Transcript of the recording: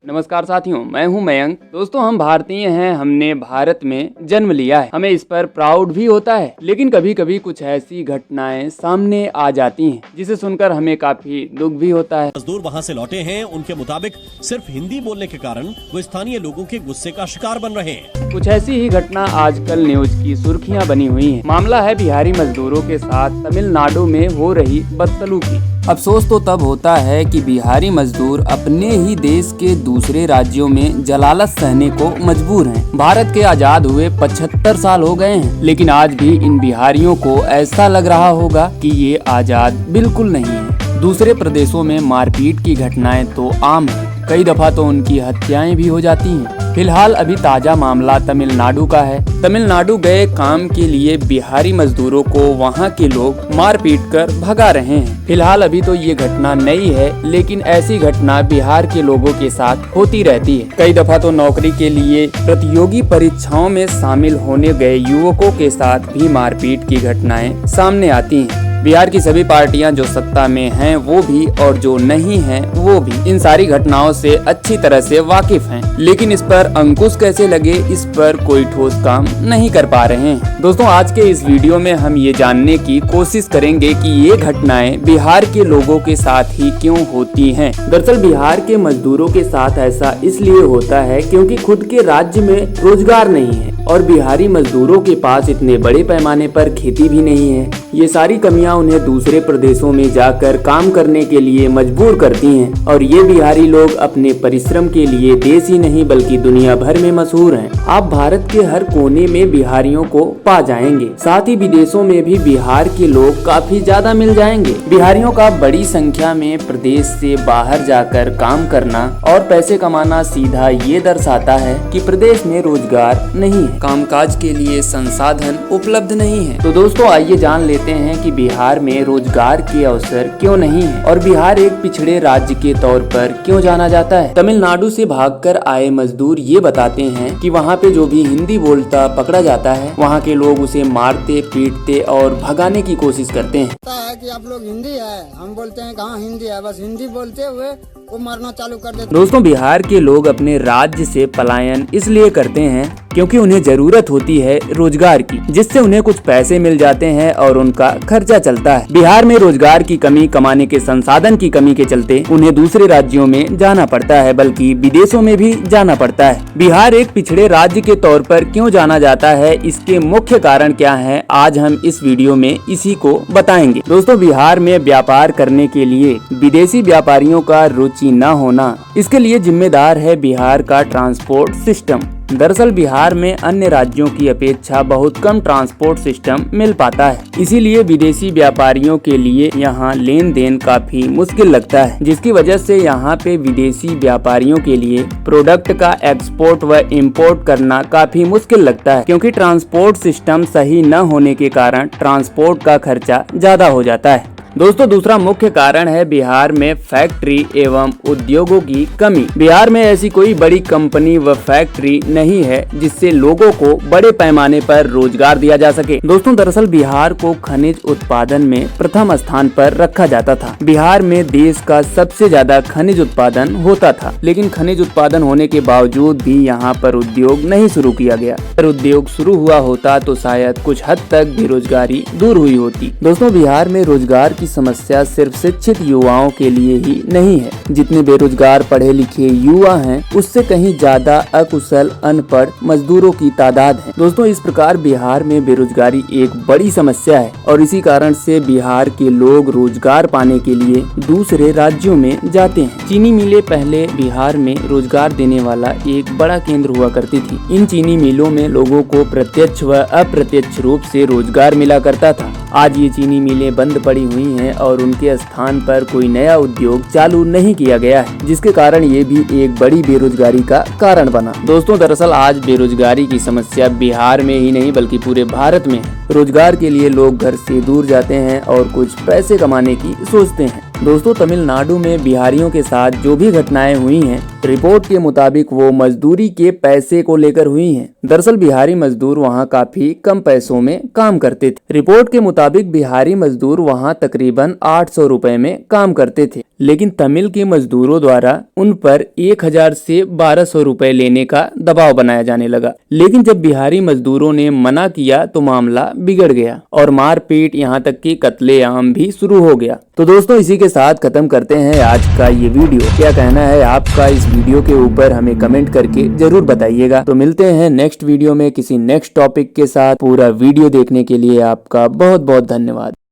नमस्कार साथियों, मैं हूं मयंक। दोस्तों, हम भारतीय हैं, हमने भारत में जन्म लिया है, हमें इस पर प्राउड भी होता है। लेकिन कभी कभी कुछ ऐसी घटनाएं सामने आ जाती हैं जिसे सुनकर हमें काफी दुख भी होता है। मजदूर वहां से लौटे हैं, उनके मुताबिक सिर्फ हिंदी बोलने के कारण वो स्थानीय लोगों के गुस्से का शिकार बन रहे हैं। कुछ ऐसी ही घटना आजकल न्यूज की सुर्खियां बनी हुई हैं। मामला है बिहारी मजदूरों के साथ तमिलनाडु में हो रही बदसलूकी। अफसोस तो तब होता है कि बिहारी मजदूर अपने ही देश के दूसरे राज्यों में जलालत सहने को मजबूर हैं। भारत के आजाद हुए 75 साल हो गए हैं, लेकिन आज भी इन बिहारियों को ऐसा लग रहा होगा कि ये आजाद बिल्कुल नहीं है। दूसरे प्रदेशों में मारपीट की घटनाएं तो आम है, कई दफा तो उनकी हत्याएं भी हो जाती हैं। फिलहाल अभी ताजा मामला तमिलनाडु का है। तमिलनाडु गए काम के लिए बिहारी मजदूरों को वहां के लोग मार पीट कर भगा रहे हैं। फिलहाल अभी तो ये घटना नई है, लेकिन ऐसी घटना बिहार के लोगों के साथ होती रहती है। कई दफा तो नौकरी के लिए प्रतियोगी परीक्षाओं में शामिल होने गए युवकों के साथ भी मारपीट की घटनाएं सामने आती हैं। बिहार की सभी पार्टियां जो सत्ता में हैं वो भी और जो नहीं हैं वो भी इन सारी घटनाओं से अच्छी तरह से वाकिफ हैं, लेकिन इस पर अंकुश कैसे लगे, इस पर कोई ठोस काम नहीं कर पा रहे हैं। दोस्तों, आज के इस वीडियो में हम ये जानने की कोशिश करेंगे कि ये घटनाएं बिहार के लोगों के साथ ही क्यों होती हैं। दरअसल बिहार के मजदूरों के साथ ऐसा इसलिए होता है क्योंकि खुद के राज्य में रोजगार नहीं है और बिहारी मजदूरों के पास इतने बड़े पैमाने पर खेती भी नहीं है। ये सारी कमियां उन्हें दूसरे प्रदेशों में जाकर काम करने के लिए मजबूर करती हैं और ये बिहारी लोग अपने परिश्रम के लिए देश ही नहीं बल्कि दुनिया भर में मशहूर हैं। आप भारत के हर कोने में बिहारियों को पा जाएंगे, साथ ही विदेशों में भी बिहार के लोग काफी ज्यादा मिल जाएंगे। बिहारियों का बड़ी संख्या में प्रदेश से बाहर जाकर काम करना और पैसे कमाना सीधा ये दर्शाता है कि प्रदेश में रोजगार नहीं है, कामकाज के लिए संसाधन उपलब्ध नहीं है। तो दोस्तों, आइए जान लेते हैं कि बिहार में रोजगार के अवसर क्यों नहीं है और बिहार एक पिछड़े राज्य के तौर पर क्यों जाना जाता है। तमिलनाडु से भागकर आए मजदूर ये बताते हैं कि वहाँ पे जो भी हिंदी बोलता पकड़ा जाता है, वहाँ के लोग उसे मारते पीटते और भगाने की कोशिश करते हैं। कि आप लोग हिंदी है, हम बोलते हैं कहाँ हिंदी है, बस हिंदी बोलते हुए वो मारना चालू कर देते। दोस्तों, बिहार के लोग अपने राज्य से पलायन इसलिए करते हैं क्योंकि उन्हें जरूरत होती है रोजगार की, जिससे उन्हें कुछ पैसे मिल जाते हैं और उनका खर्चा चलता है। बिहार में रोजगार की कमी, कमाने के संसाधन की कमी के चलते उन्हें दूसरे राज्यों में जाना पड़ता है, बल्कि विदेशों में भी जाना पड़ता है। बिहार एक पिछड़े राज्य के तौर पर क्यों जाना जाता है, इसके मुख्य कारण क्या है, आज हम इस वीडियो में इसी को बताएंगे। दोस्तों, बिहार में व्यापार करने के लिए विदेशी व्यापारियों का रुचि न होना, इसके लिए जिम्मेदार है बिहार का ट्रांसपोर्ट सिस्टम। दरअसल बिहार में अन्य राज्यों की अपेक्षा बहुत कम ट्रांसपोर्ट सिस्टम मिल पाता है, इसीलिए विदेशी व्यापारियों के लिए यहाँ लेन देन काफी मुश्किल लगता है, जिसकी वजह से यहाँ पे विदेशी व्यापारियों के लिए प्रोडक्ट का एक्सपोर्ट व इम्पोर्ट करना काफी मुश्किल लगता है, क्योंकि ट्रांसपोर्ट सिस्टम सही न होने के कारण ट्रांसपोर्ट का खर्चा ज्यादा हो जाता है। दोस्तों, दूसरा मुख्य कारण है बिहार में फैक्ट्री एवं उद्योगों की कमी। बिहार में ऐसी कोई बड़ी कंपनी व फैक्ट्री नहीं है जिससे लोगों को बड़े पैमाने पर रोजगार दिया जा सके। दोस्तों, दरअसल बिहार को खनिज उत्पादन में प्रथम स्थान पर रखा जाता था। बिहार में देश का सबसे ज्यादा खनिज उत्पादन होता था, लेकिन खनिज उत्पादन होने के बावजूद भी यहाँ पर उद्योग नहीं शुरू किया गया। अगर उद्योग शुरू हुआ होता तो शायद कुछ हद तक बेरोजगारी दूर हुई होती। दोस्तों, बिहार में रोजगार की समस्या सिर्फ शिक्षित युवाओं के लिए ही नहीं है। जितने बेरोजगार पढ़े लिखे युवा हैं, उससे कहीं ज्यादा अकुशल अनपढ़ मजदूरों की तादाद है। दोस्तों, इस प्रकार बिहार में बेरोजगारी एक बड़ी समस्या है और इसी कारण से बिहार के लोग रोजगार पाने के लिए दूसरे राज्यों में जाते हैं। चीनी मिलें पहले बिहार में रोजगार देने वाला एक बड़ा केंद्र हुआ करती थी। इन चीनी मिलों में लोगों को प्रत्यक्ष व अप्रत्यक्ष रूप से रोजगार मिला करता था। आज ये चीनी मिलें बंद पड़ी हुई हैं और उनके स्थान पर कोई नया उद्योग चालू नहीं किया गया है, जिसके कारण ये भी एक बड़ी बेरोजगारी का कारण बना। दोस्तों, दरअसल आज बेरोजगारी की समस्या बिहार में ही नहीं बल्कि पूरे भारत में है। रोजगार के लिए लोग घर से दूर जाते हैं और कुछ पैसे कमाने की सोचते हैं। दोस्तों, तमिलनाडु में बिहारियों के साथ जो भी घटनाएं हुई हैं, रिपोर्ट के मुताबिक वो मजदूरी के पैसे को लेकर हुई हैं। दरअसल बिहारी मजदूर वहां काफी कम पैसों में काम करते थे। रिपोर्ट के मुताबिक बिहारी मजदूर वहां तकरीबन 800 रुपए में काम करते थे, लेकिन तमिल के मजदूरों द्वारा उन पर 1000 से 1200 रुपए लेने का दबाव बनाया जाने लगा। लेकिन जब बिहारी मजदूरों ने मना किया तो मामला बिगड़ गया और मारपीट यहाँ तक कि कत्लेआम भी शुरू हो गया। तो दोस्तों इसी के साथ खत्म करते हैं आज का ये वीडियो। क्या कहना है आपका इस वीडियो के ऊपर हमें कमेंट करके जरूर बताइएगा। तो मिलते हैं नेक्स्ट वीडियो में किसी नेक्स्ट टॉपिक के साथ। पूरा वीडियो देखने के लिए आपका बहुत बहुत धन्यवाद।